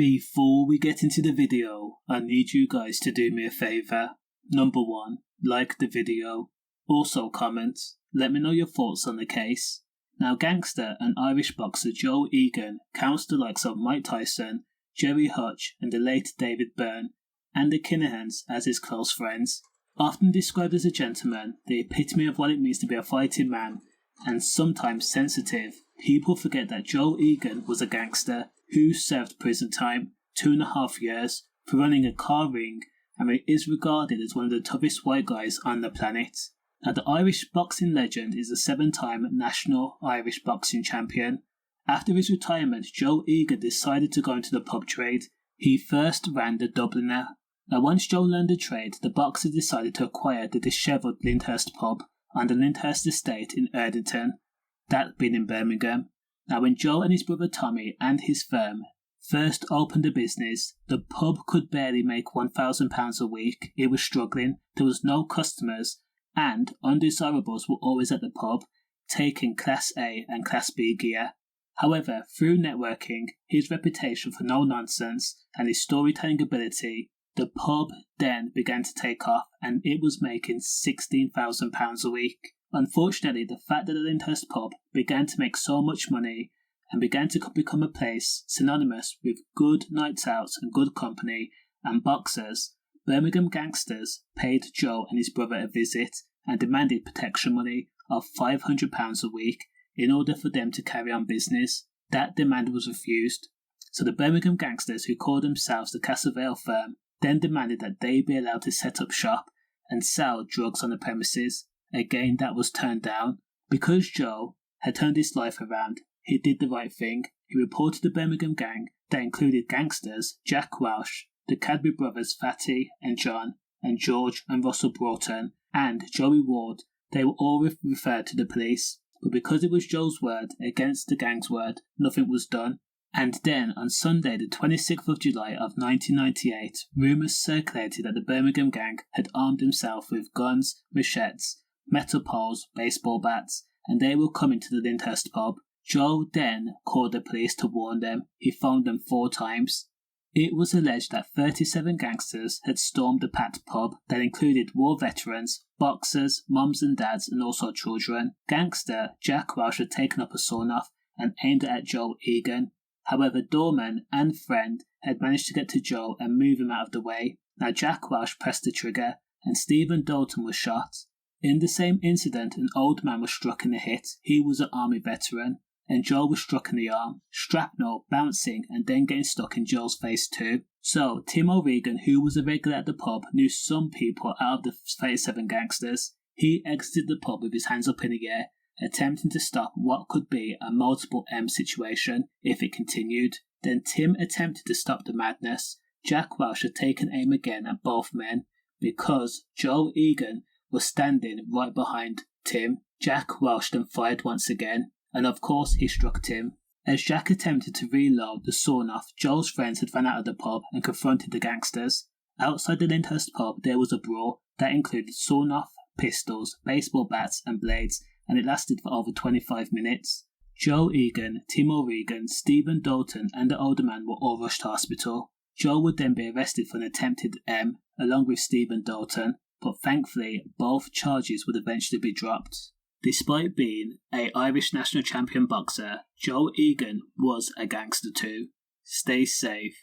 Before we get into the video, I need you guys to do me a favour. Number 1, like the video. Also comment, let me know your thoughts on the case. Now gangster and Irish boxer Joe Egan counts the likes of Mike Tyson, Gerry Hutch and the late David Byrne, and the Kinanhans as his close friends. Often described as a gentleman, the epitome of what it means to be a fighting man, and sometimes sensitive, people forget that Joe Egan was a gangster who served prison time, 2.5 years, for running a car ring, and is regarded as one of the toughest white guys on the planet. Now the Irish boxing legend is a 7-time national Irish boxing champion. After his retirement, Joe Egan decided to go into the pub trade. He first ran the Dubliner. Now once Joe learned the trade, the boxer decided to acquire the dishevelled Lyndhurst pub on the Lyndhurst estate in Erdington, that being in Birmingham. Now when Joe and his brother Tommy and his firm first opened the business, the pub could barely make £1,000 a week. It was struggling, there was no customers, and undesirables were always at the pub, taking Class A and Class B gear. However, through networking, his reputation for no nonsense, and his storytelling ability, the pub then began to take off, and it was making £16,000 a week. Unfortunately, the fact that the Lyndhurst pub began to make so much money and began to become a place synonymous with good nights out and good company and boxers, Birmingham gangsters paid Joe and his brother a visit and demanded protection money of £500 a week in order for them to carry on business. That demand was refused, so the Birmingham gangsters, who called themselves the Castlevale firm, then demanded that they be allowed to set up shop and sell drugs on the premises. Again, that was turned down. Because Joe had turned his life around, he did the right thing. He reported the Birmingham gang that included gangsters Jack Welsh, the Cadbury brothers Fatty and John, and George and Russell Broughton, and Joey Ward. They were all referred to the police, but because it was Joe's word against the gang's word, nothing was done. And then, on Sunday the 26th of July of 1998, rumours circulated that the Birmingham gang had armed themselves with guns, machetes, metal poles, baseball bats, and they were coming to the Lyndhurst pub. Joe then called the police to warn them. He phoned them 4 times. It was alleged that 37 gangsters had stormed the packed pub that included war veterans, boxers, mums and dads, and also children. Gangster Jack Welsh had taken up a sawn-off and aimed it at Joe Egan. However, doorman and friend had managed to get to Joe and move him out of the way. Now Jack Welsh pressed the trigger, and Stephen Dalton was shot. In the same incident, an old man was struck in the hit. He was an army veteran, and Joe was struck in the arm, shrapnel bouncing and then getting stuck in Joe's face too. So Tim O'Regan, who was a regular at the pub, knew some people out of the 37 gangsters. He exited the pub with his hands up in the air, attempting to stop what could be a multiple M situation if it continued. Then Tim attempted to stop the madness. Jack Welsh had taken aim again at both men because Joe Egan was standing right behind Tim. Jack Welsh then fired once again, and of course he struck Tim. As Jack attempted to reload the sawn-off, Joe's friends had ran out of the pub and confronted the gangsters. Outside the Lyndhurst pub there was a brawl that included sawn-off, pistols, baseball bats and blades, and it lasted for over 25 minutes. Joe Egan, Tim O'Regan, Stephen Dalton and the older man were all rushed to hospital. Joe would then be arrested for an attempted M along with Stephen Dalton, but thankfully both charges would eventually be dropped. Despite being an Irish national champion boxer, Joe Egan was a gangster too. Stay safe.